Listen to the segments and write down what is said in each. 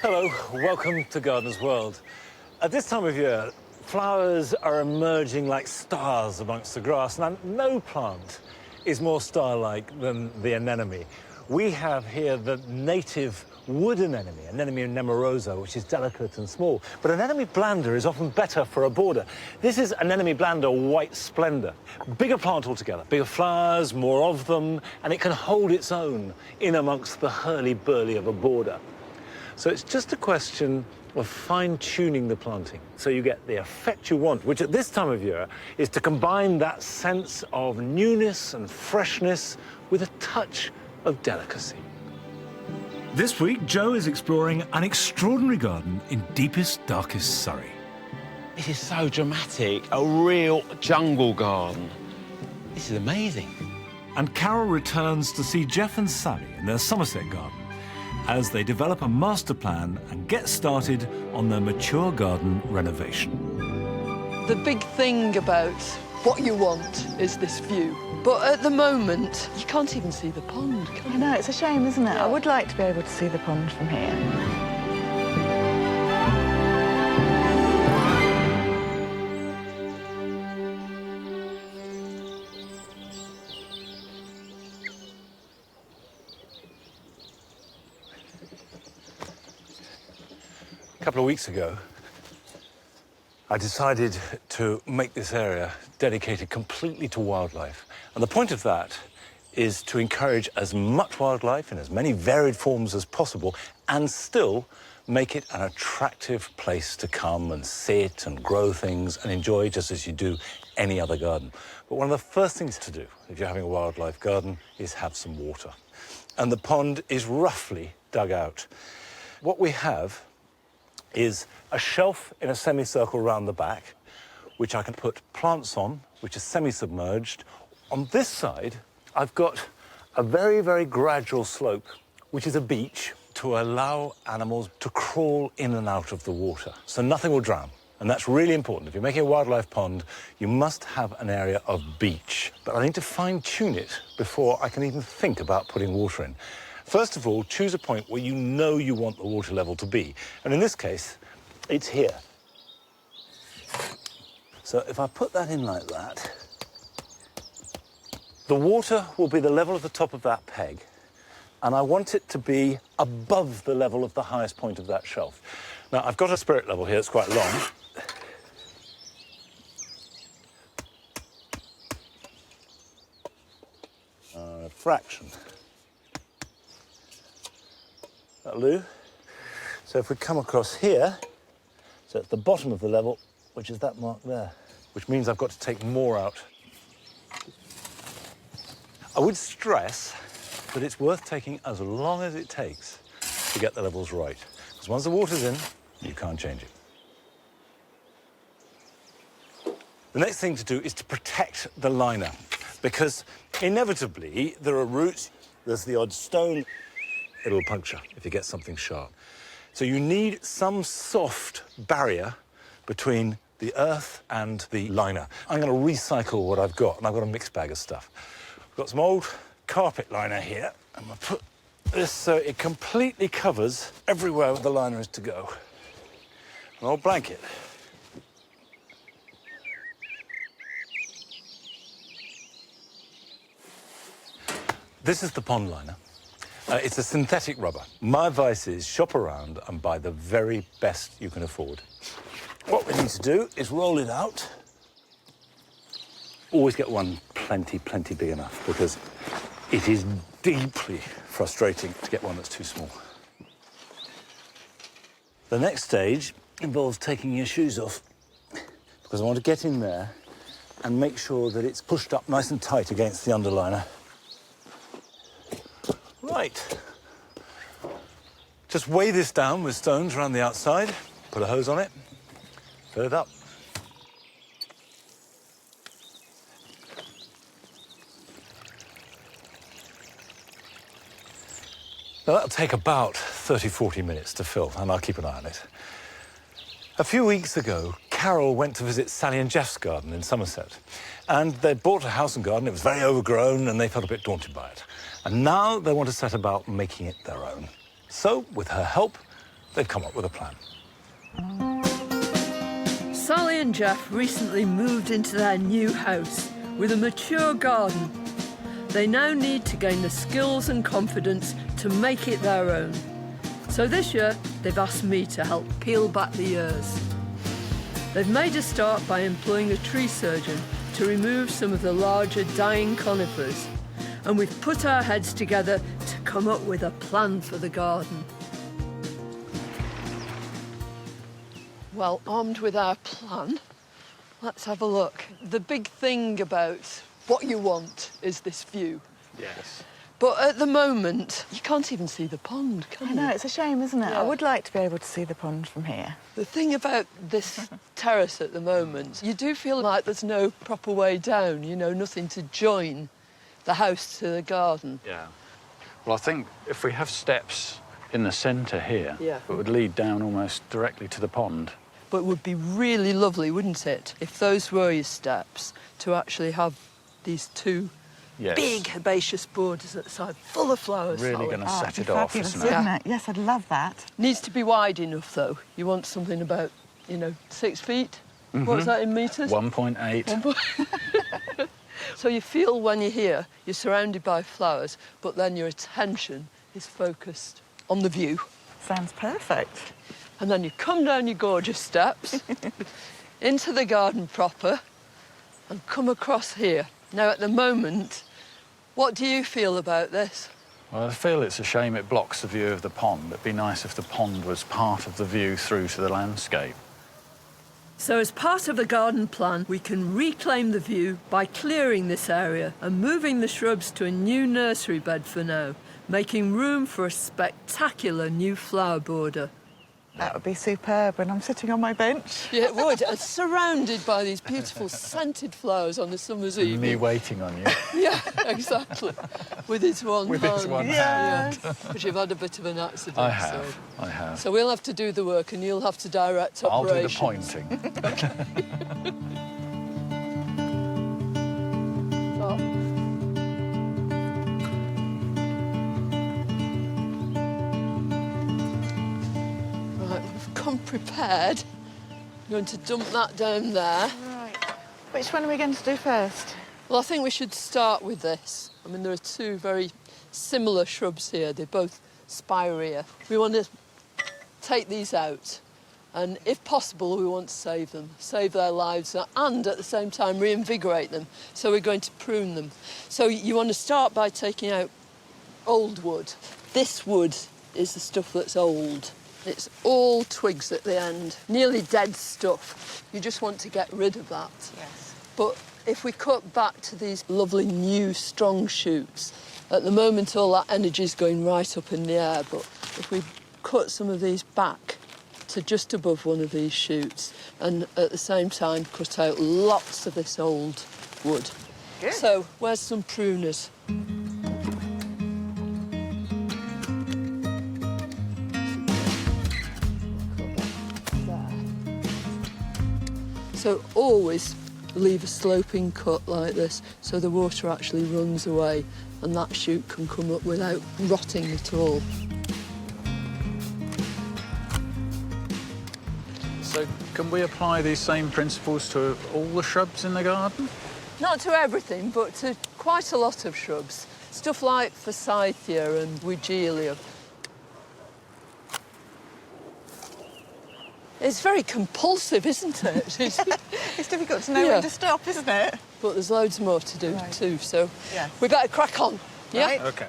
Hello, welcome to Gardener's World. At this time of year, flowers are emerging like stars amongst the grass. Now, no plant is more star-like than the anemone. We have here the native wood anemone, Anemone nemorosa, which is delicate and small. But Anemone blanda is often better for a border. This is Anemone blanda white splendor. Bigger plant altogether, bigger flowers, more of them, and it can hold its own in amongst the hurly-burly of a border. So it's just a question of fine-tuning the planting so you get the effect you want, which at this time of year is to combine that sense of newness and freshness with a touch of delicacy. This week, Joe is exploring an extraordinary garden in deepest, darkest Surrey. This is so dramatic, a real jungle garden. This is amazing. And Carol returns to see Jeff and Sally in their Somerset garden as they develop a master plan and get started on their mature garden renovation. The big thing about what you want is this view. But at the moment, you can't even see the pond, can you? I know, it's a shame, isn't it? Yeah. I would like to be able to see the pond from here. A couple of weeks ago, I decided to make this area dedicated completely to wildlife. And the point of that is to encourage as much wildlife in as many varied forms as possible and still make it an attractive place to come and sit and grow things and enjoy just as you do any other garden. But one of the first things to do if you're having a wildlife garden is have some water. And the pond is roughly dug out. What we have is a shelf in a semicircle round the back, which I can put plants on, which is semi-submerged. On this side, I've got a very, very gradual slope, which is a beach, to allow animals to crawl in and out of the water, so nothing will drown. And that's really important. If you're making a wildlife pond, you must have an area of beach. But I need to fine-tune it before I can even think about putting water in. First of all, choose a point where you know you want the water level to be. And in this case, it's here. So if I put that in like that, the water will be the level of the top of that peg. And I want it to be above the level of the highest point of that shelf. Now, I've got a spirit level here that's quite long. A fraction. That'll do. So if we come across here, so at the bottom of the level, which is that mark there, which means I've got to take more out. I would stress that it's worth taking as long as it takes to get the levels right. Because once the water's in, you can't change it. The next thing to do is to protect the liner, because inevitably there are roots, there's the odd stone, it'll puncture if you get something sharp. So you need some soft barrier between the earth and the liner. I'm going to recycle what I've got, and I've got a mixed bag of stuff. I've got some old carpet liner here. I'm going to put this so it completely covers everywhere the liner is to go. An old blanket. This is the pond liner. It's a synthetic rubber. My advice is shop around and buy the very best you can afford. What we need to do is roll it out. Always get one plenty big enough, because it is deeply frustrating to get one that's too small. The next stage involves taking your shoes off, because I want to get in there and make sure that it's pushed up nice and tight against the underliner. Right. Just weigh this down with stones around the outside, put a hose on it, fill it up. Now, that'll take about 30-40 minutes to fill, and I'll keep an eye on it. A few weeks ago, Carol went to visit Sally and Jeff's garden in Somerset, and they'd bought a house and garden. It was very overgrown, and they felt a bit daunted by it. And now they want to set about making it their own. So, with her help, they'd come up with a plan. Sally and Jeff recently moved into their new house with a mature garden. They now need to gain the skills and confidence to make it their own. So this year, they've asked me to help peel back the years. They've made a start by employing a tree surgeon to remove some of the larger dying conifers. And we've put our heads together to come up with a plan for the garden. Well, armed with our plan, let's have a look. The big thing about what you want is this view. Yes. But at the moment, you can't even see the pond, can you? I know, it's a shame, isn't it? Yeah. I would like to be able to see the pond from here. The thing about this terrace at the moment, you do feel like there's no proper way down, you know, nothing to join the house to the garden. Yeah. Well, I think if we have steps in the centre here, Yeah. it would lead down almost directly to the pond. But it would be really lovely, wouldn't it, if those were your steps, to actually have these two Yes. big herbaceous borders at the side, full of flowers. Really Holly. going to Oh, set it'd it be off, fabulous, isn't it? wouldn't it? Yes, I'd love that. Needs to be wide enough, though. You want something about, you know, 6 feet? What's that in metres? 1.8. So you feel when you're here, you're surrounded by flowers, but then your attention is focused on the view. Sounds perfect. And then you come down your gorgeous steps, into the garden proper, and come across here. Now, at the moment, what do you feel about this? Well, I feel it's a shame it blocks the view of the pond. It'd be nice if the pond was part of the view through to the landscape. So as part of the garden plan, we can reclaim the view by clearing this area and moving the shrubs to a new nursery bed for now, making room for a spectacular new flower border. That would be superb when I'm sitting on my bench. Yeah, it would. And surrounded by these beautiful scented flowers on a summer's Me evening. waiting on you. Yeah, exactly. With his one With hand. his one hand. Yeah. But you've had a bit of an accident. I have. So. I have. So we'll have to do the work and you'll have to direct I'll do the operations. pointing. Right, we've come prepared. I'm going to dump that down there. Right. Which one are we going to do first? Well, I think we should start with this. I mean, there are two very similar shrubs here. They're both spirea. We want to take these out. And if possible, we want to save them, save their lives, and at the same time reinvigorate them. So we're going to prune them. So you want to start by taking out old wood. This wood is the stuff that's old. It's all twigs at the end, nearly dead stuff. You just want to get rid of that. Yes. But if we cut back to these lovely new strong shoots, at the moment all that energy is going right up in the air, but if we cut some of these back to just above one of these shoots and at the same time cut out lots of this old wood. Good. So where's some pruners? So always leave a sloping cut like this so the water actually runs away and that shoot can come up without rotting at all. So can we apply these same principles to all the shrubs in the garden? Not to everything, but to quite a lot of shrubs. Stuff like forsythia and wigelia. It's very compulsive, isn't it? It's difficult to know Yeah. when to stop, isn't it? But there's loads more to do Right. too, so Yes. we better crack on. Yeah? Right. OK.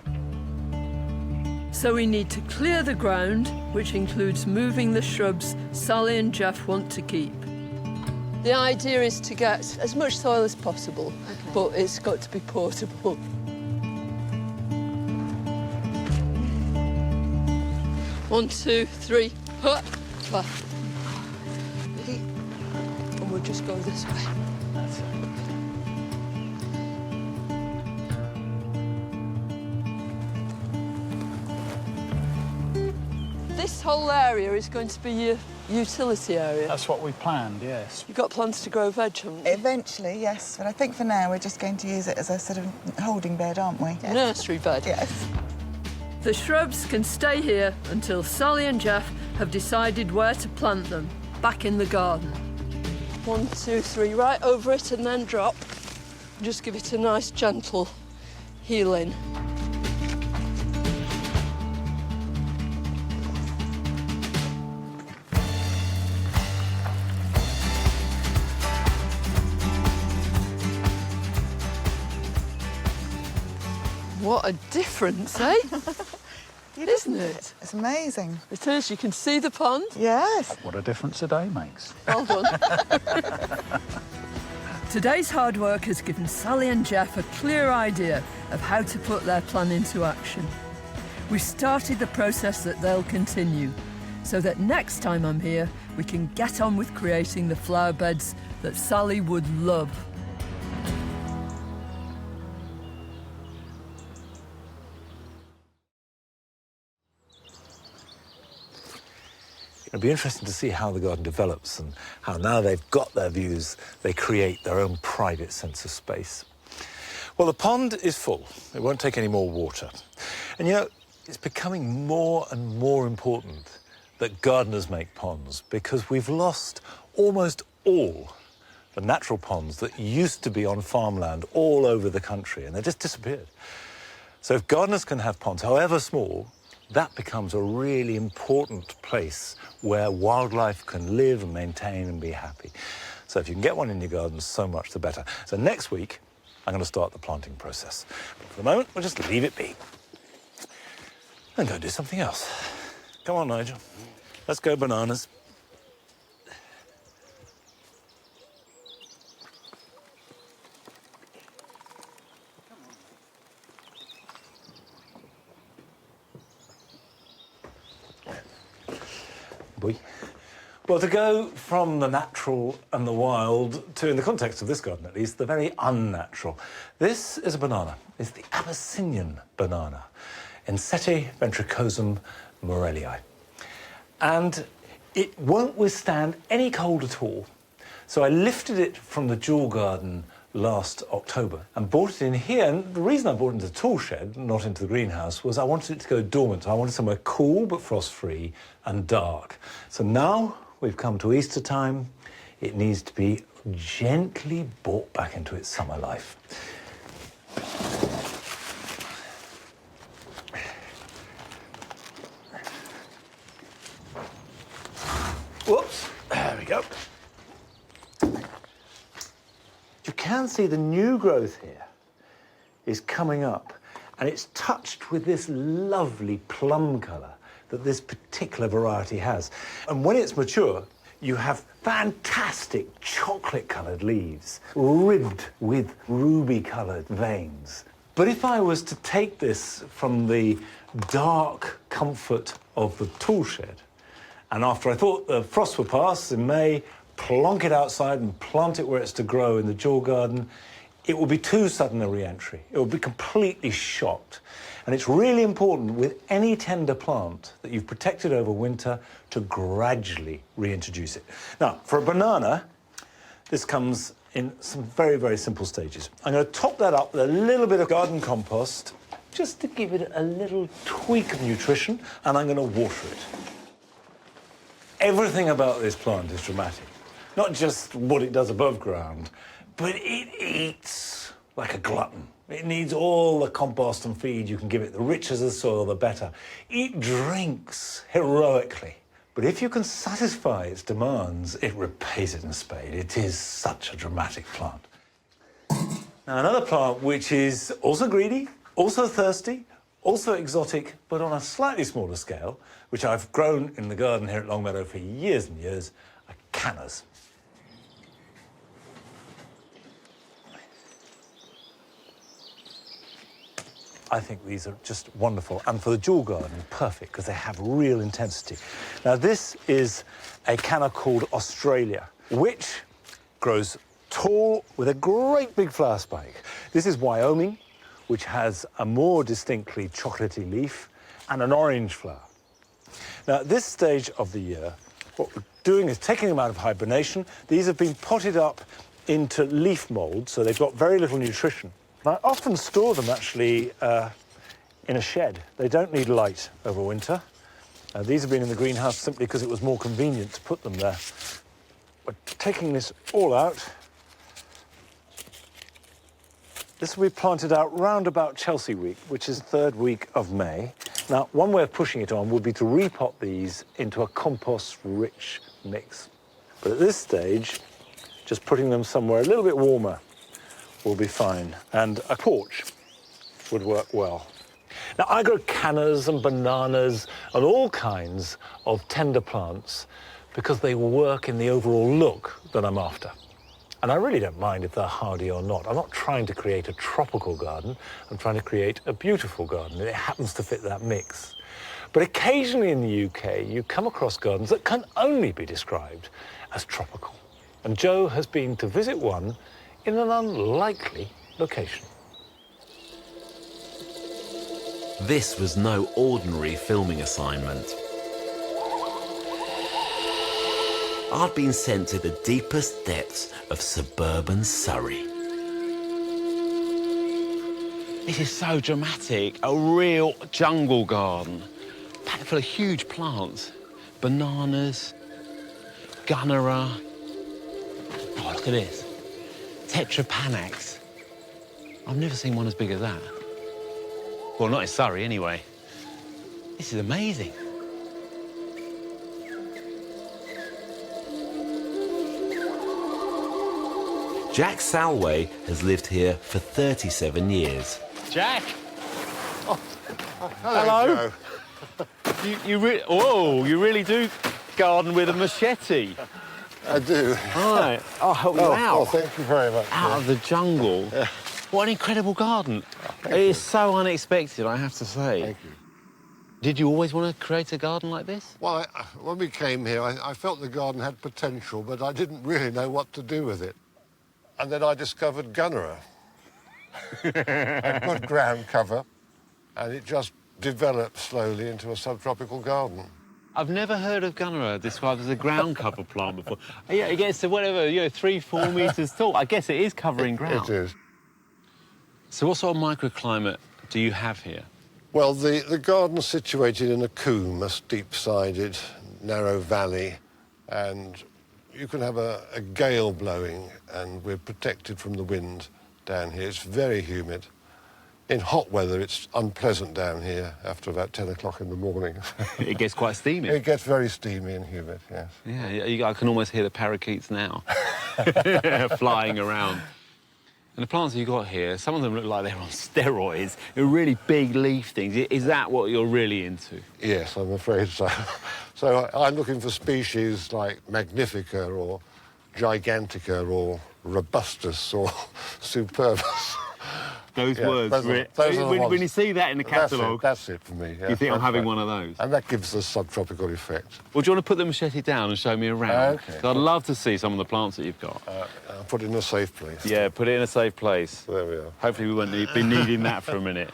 So we need to clear the ground, which includes moving the shrubs Sally and Jeff want to keep. The idea is to get as much soil as possible, but it's got to be portable. One, two, three, hut, back. And we'll just go this way. That's it. This whole area is going to be your utility area. That's what we planned, yes. You've got plans to grow veg, haven't you? Eventually, yes. But I think for now we're just going to use it as a sort of holding bed, aren't we? Yes. Nursery bed. Yes. The shrubs can stay here until Sally and Jeff have decided where to plant them, back in the garden. 1, 2, 3, right over it and then drop. Just give it a nice gentle healing. What a difference, eh? Isn't it? It's amazing. It is. You can see the pond. Yes. What a difference a day makes. Well done. Today's hard work has given Sally and Jeff a clear idea of how to put their plan into action. We've started the process that they'll continue, so that next time I'm here, we can get on with creating the flower beds that Sally would love. It'll be interesting to see how the garden develops and how now they've got their views, they create their own private sense of space. Well, the pond is full. It won't take any more water. And you know, it's becoming more and more important that gardeners make ponds because we've lost almost all the natural ponds that used to be on farmland all over the country, and they just disappeared. So if gardeners can have ponds, however small, that becomes a really important place where wildlife can live and maintain and be happy. So if you can get one in your garden, so much the better. So next week, I'm going to start the planting process. But for the moment, we'll just leave it be and go do something else. Come on, Nigel. Let's go bananas. Boy. Well, to go from the natural and the wild to, in the context of this garden at least, the very unnatural. This is a banana. It's the Abyssinian banana, Ensete ventricosum morellii. And it won't withstand any cold at all. So I lifted it from the jewel garden last October and brought it in here. And the reason I brought it into the tool shed, not into the greenhouse, was I wanted it to go dormant. I wanted somewhere cool but frost-free and dark. So now we've come to Easter time. It needs to be gently brought back into its summer life. Whoops, there we go. You can see the new growth here is coming up, and it's touched with this lovely plum colour that this particular variety has. And when it's mature, you have fantastic chocolate-coloured leaves, ribbed with ruby-coloured veins. But if I was to take this from the dark comfort of the tool shed, and after I thought the frost would pass in May, plonk it outside and plant it where it's to grow in the jewel garden, it will be too sudden a re-entry. It will be completely shocked. And it's really important with any tender plant that you've protected over winter to gradually reintroduce it. Now, for a banana, this comes in some very, very simple stages. I'm going to top that up with a little bit of garden compost just to give it a little tweak of nutrition, and I'm going to water it. Everything about this plant is dramatic. Not just what it does above ground, but it eats like a glutton. It needs all the compost and feed you can give it. The richer the soil, the better. It drinks heroically. But if you can satisfy its demands, it repays it in spades. It is such a dramatic plant. Now, another plant which is also greedy, also thirsty, also exotic, but on a slightly smaller scale, which I've grown in the garden here at Long Meadow for years and years, are cannas. I think these are just wonderful, and for the jewel garden, perfect, because they have real intensity. Now, this is a canna called Australia, which grows tall with a great big flower spike. This is Wyoming, which has a more distinctly chocolatey leaf and an orange flower. Now, at this stage of the year, what we're doing is taking them out of hibernation. These have been potted up into leaf mould, so they've got very little nutrition. I often store them, actually, in a shed. They don't need light over winter. These have been in the greenhouse simply because it was more convenient to put them there. We're taking this all out. This will be planted out round about Chelsea week, which is the third week of May. Now, one way of pushing it on would be to repot these into a compost-rich mix. But at this stage, just putting them somewhere a little bit warmer will be fine. And a porch would work well. Now, I grow cannas and bananas and all kinds of tender plants because they work in the overall look that I'm after. And I really don't mind if they're hardy or not. I'm not trying to create a tropical garden. I'm trying to create a beautiful garden. It happens to fit that mix. But occasionally in the UK, you come across gardens that can only be described as tropical. And Joe has been to visit one in an unlikely location. This was no ordinary filming assignment. I'd been sent to the deepest depths of suburban Surrey. This is so dramatic, a real jungle garden, packed full of huge plants, bananas, gunnera. Oh, look at this, tetrapanax. I've never seen one as big as that. Well, not in Surrey, anyway. This is amazing. Jack Salway has lived here for 37 years. Jack! Oh, hello. You really do garden with a machete. I do. Right. I'll help you out. Oh, thank you very much. Out of the jungle. Yeah. What an incredible garden. It is so unexpected, I have to say. Thank you. Did you always want to create a garden like this? Well, when we came here, I felt the garden had potential, but I didn't really know what to do with it. And then I discovered gunnera. A good ground cover, and it just developed slowly into a subtropical garden. I've never heard of gunnera described as a ground cover plant before. Yeah, it gets to whatever, 3-4 metres tall. I guess it is covering ground. It is. So what sort of microclimate do you have here? Well, the garden's situated in a coombe, a steep-sided, narrow valley, and you can have a gale blowing, and we're protected from the wind down here. It's very humid. In hot weather, it's unpleasant down here after about 10 o'clock in the morning. It gets quite steamy. It gets very steamy and humid, yes. Yeah, I can almost hear the parakeets now flying around. And the plants you've got here, some of them look like they're on steroids. They're really big leaf things. Is that what you're really into? Yes, I'm afraid so. So I'm looking for species like Magnifica or Gigantica or Robustus or Superbus. Those Yeah, words. those are the When ones. you see that in the catalogue, That's it for me. Yeah, you think I'm that's having right. one of those. And that gives the subtropical effect. Well, do you want to put the machete down and show me around? Okay. 'Cause I'd love to see some of the plants that you've got. I'll put it in a safe place. Yeah, put it in a safe place. There we are. Hopefully we won't be needing that for a minute.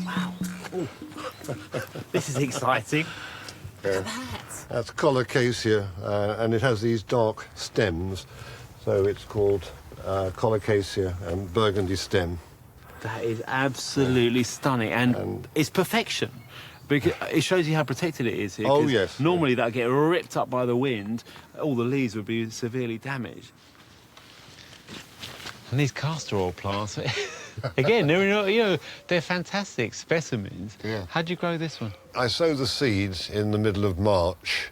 Wow. Ooh. This is exciting. Yeah. That's colocasia, and it has these dark stems, so it's called colocasia and burgundy stem. That is absolutely stunning, and it's perfection. Because it shows you how protected it is here. Oh, 'cause yes. Normally that'd get ripped up by the wind, all the leaves would be severely damaged. And these castor oil plants, again, they're fantastic specimens. Yeah. How'd you grow this one? I sow the seeds in the middle of March,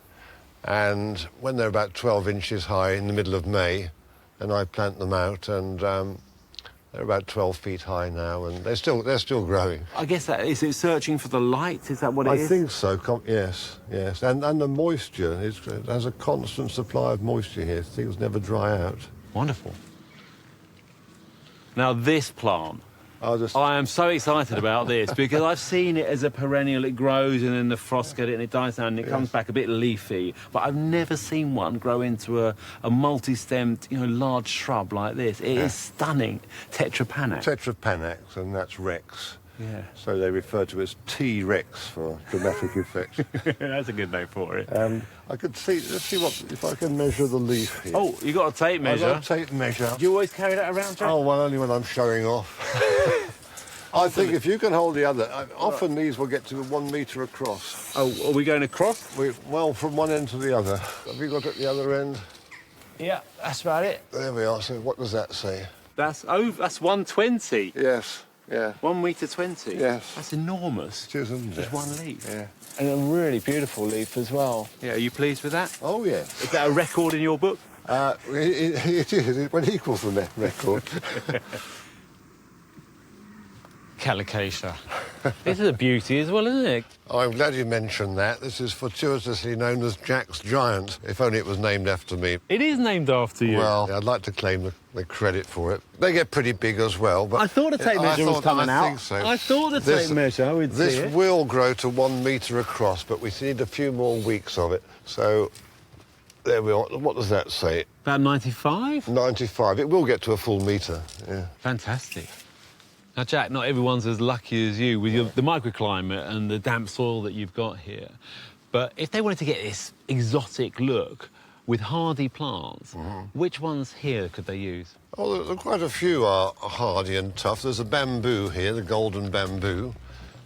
and when they're about 12 inches high in the middle of May, then I plant them out, and they're about 12 feet high now, and they're still growing. I guess that is it searching for the light. Is that what it is? I think so. Yes, and the moisture it has a constant supply of moisture here. Things never dry out. Wonderful. Now this plant. I I am so excited about this because I've seen it as a perennial. It grows and then the frost get it and it dies down and it comes back a bit leafy. But I've never seen one grow into a multi-stemmed, large shrub like this. It is stunning. Tetrapanax. Tetrapanax, and that's Rex. Yeah. So they refer to it as T-Rex for dramatic effect. That's a good name for it. I could see, let's see what, if I can measure the leaf here. Oh, you got a tape measure? I've got a tape measure. Do you always carry that around, Jack? Oh, well, only when I'm showing off. I think if you can hold the other, often these will get to 1 metre across. Oh, are we going across? Well, from one end to the other. Have you got at the other end? Yeah, that's about it. There we are. So what does that say? That's 120. Yes, yeah. 1 metre 20. Yes. That's enormous. It is, isn't it? Just one leaf. Yeah. And a really beautiful leaf as well. Yeah, are you pleased with that? Oh, yes. Is that a record in your book? It is. It equals the record. Calicacia. This is a beauty as well, isn't it? Oh, I'm glad you mentioned that. This is fortuitously known as Jack's Giant, if only it was named after me. It is named after you. Well, I'd like to claim the credit for it. They get pretty big as well, but... I thought the tape measure was coming out. I think so. I thought the tape measure, we'd see This it. will grow to 1 metre across, but we need a few more weeks of it. So, there we are. What does that say? About 95? 95. It will get to a full metre, yeah. Fantastic. Now, Jack, not everyone's as lucky as you with the microclimate and the damp soil that you've got here. But if they wanted to get this exotic look with hardy plants, which ones here could they use? Oh, there quite a few are hardy and tough. There's a bamboo here, the golden bamboo.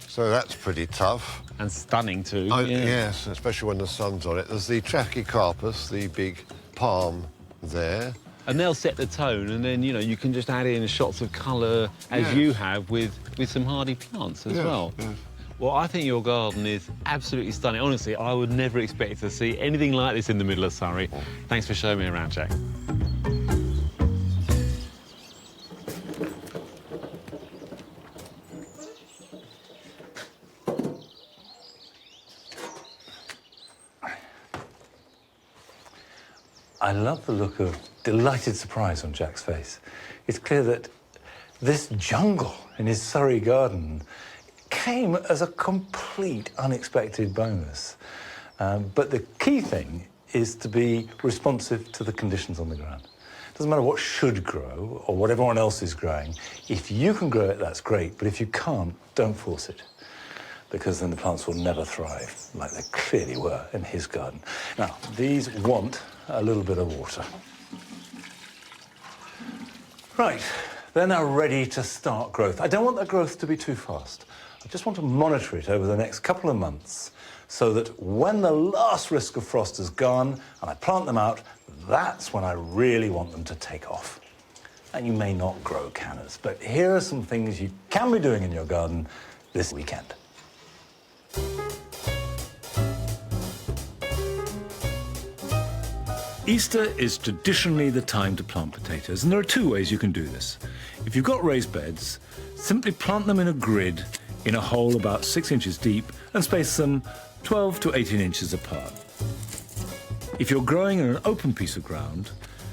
So that's pretty tough. And stunning, too. Yes, especially when the sun's on it. There's the trachycarpus, the big palm there. And they'll set the tone, and then, you know, you can just add in shots of colour, as you have, with some hardy plants as well. Yes. Well, I think your garden is absolutely stunning. Honestly, I would never expect to see anything like this in the middle of Surrey. Thanks for showing me around, Jack. I love the look of delighted surprise on Jack's face. It's clear that this jungle in his Surrey garden came as a complete unexpected bonus. But the key thing is to be responsive to the conditions on the ground. It doesn't matter what should grow or what everyone else is growing. If you can grow it, that's great. But if you can't, don't force it, because then the plants will never thrive like they clearly were in his garden. Now, these want a little bit of water. Right, they're now ready to start growth. I don't want that growth to be too fast. I just want to monitor it over the next couple of months so that when the last risk of frost is gone and I plant them out, that's when I really want them to take off. And you may not grow cannas, but here are some things you can be doing in your garden this weekend. Easter is traditionally the time to plant potatoes, and there are two ways you can do this. If you've got raised beds, simply plant them in a grid in a hole about 6 inches deep and space them 12 to 18 inches apart. If you're growing in an open piece of ground,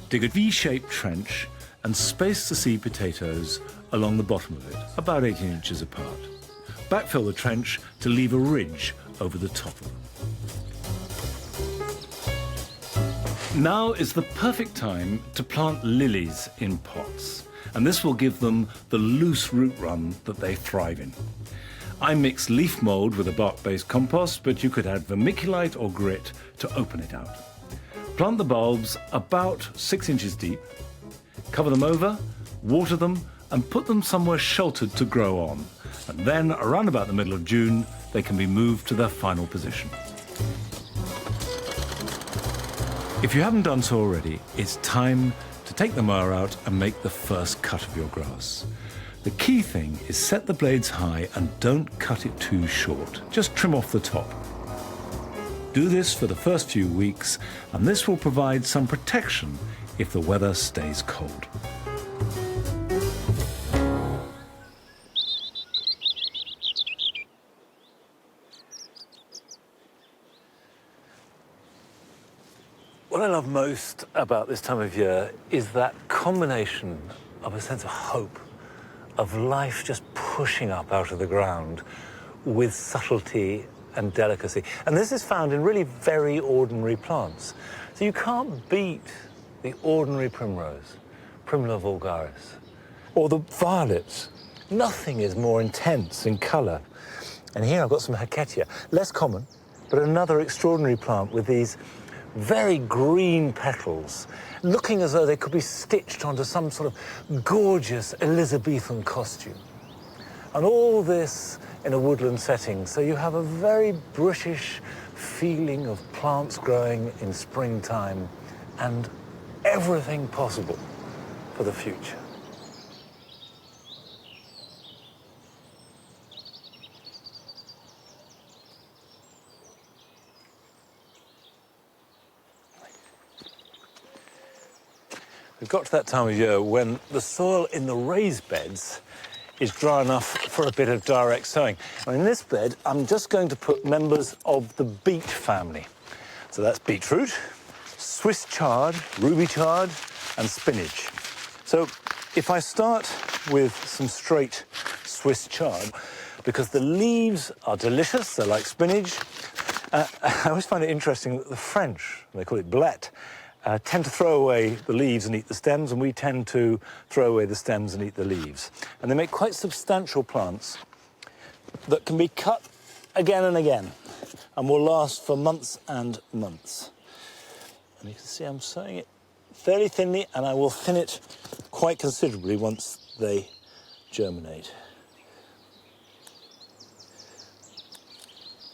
dig a V-shaped trench and space the seed potatoes along the bottom of it, about 18 inches apart. Backfill the trench to leave a ridge over the top of them. Now is the perfect time to plant lilies in pots, and this will give them the loose root run that they thrive in. I mix leaf mould with a bark-based compost, but you could add vermiculite or grit to open it out. Plant the bulbs about 6 inches deep, cover them over, water them, and put them somewhere sheltered to grow on. And then, around about the middle of June, they can be moved to their final position. If you haven't done so already, it's time to take the mower out and make the first cut of your grass. The key thing is set the blades high and don't cut it too short. Just trim off the top. Do this for the first few weeks, and this will provide some protection if the weather stays cold. What I love most about this time of year is that combination of a sense of hope, of life just pushing up out of the ground with subtlety and delicacy. And this is found in really very ordinary plants. So you can't beat the ordinary primrose, Primula vulgaris, or the violets, Nothing is more intense in colour. And here I've got some Hecatia, less common, but another extraordinary plant with these very green petals, looking as though they could be stitched onto some sort of gorgeous Elizabethan costume. And all this in a woodland setting, so you have a very British feeling of plants growing in springtime and everything possible for the future. We've got to that time of year when the soil in the raised beds is dry enough for a bit of direct sowing. And in this bed, I'm just going to put members of the beet family. So that's beetroot, Swiss chard, ruby chard, and spinach. So if I start with some straight Swiss chard, because the leaves are delicious, they're like spinach. I always find it interesting that the French, they call it blette, tend to throw away the leaves and eat the stems, and we tend to throw away the stems and eat the leaves. And they make quite substantial plants that can be cut again and again and will last for months and months. And you can see I'm sowing it fairly thinly, and I will thin it quite considerably once they germinate.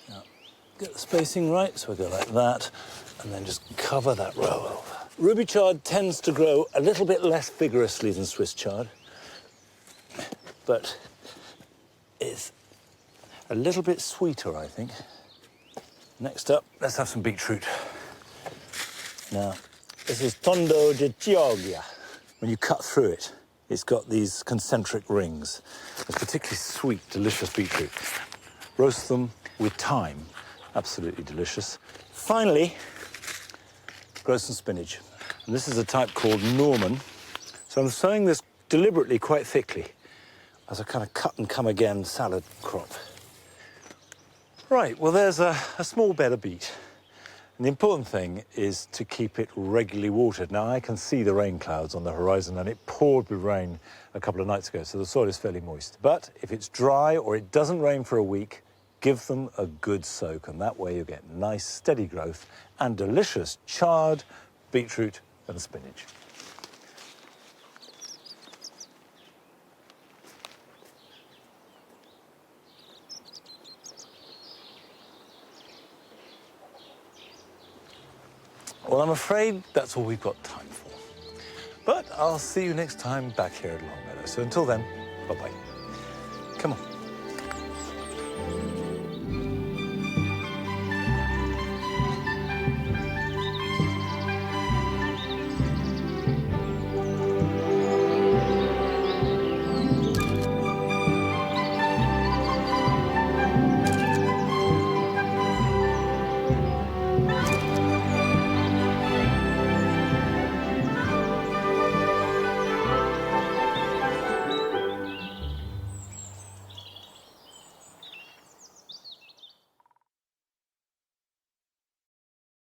Now, get the spacing right, so we go like that, and then just cover that row over. Ruby chard tends to grow a little bit less vigorously than Swiss chard, but is a little bit sweeter, I think. Next up, let's have some beetroot. Now, this is tondo de Chioggia. When you cut through it, it's got these concentric rings. It's particularly sweet, delicious beetroot. Roast them with thyme, absolutely delicious. Finally, grow some spinach. And this is a type called Norman. So I'm sowing this deliberately quite thickly as a kind of cut and come again salad crop. Right, well, there's a small bed of beet. And the important thing is to keep it regularly watered. Now, I can see the rain clouds on the horizon, and it poured with rain a couple of nights ago, so the soil is fairly moist. But if it's dry or it doesn't rain for a week, give them a good soak, and that way you get nice, steady growth and delicious chard, beetroot and spinach. Well, I'm afraid that's all we've got time for. But I'll see you next time back here at Long Meadow. So until then, bye-bye.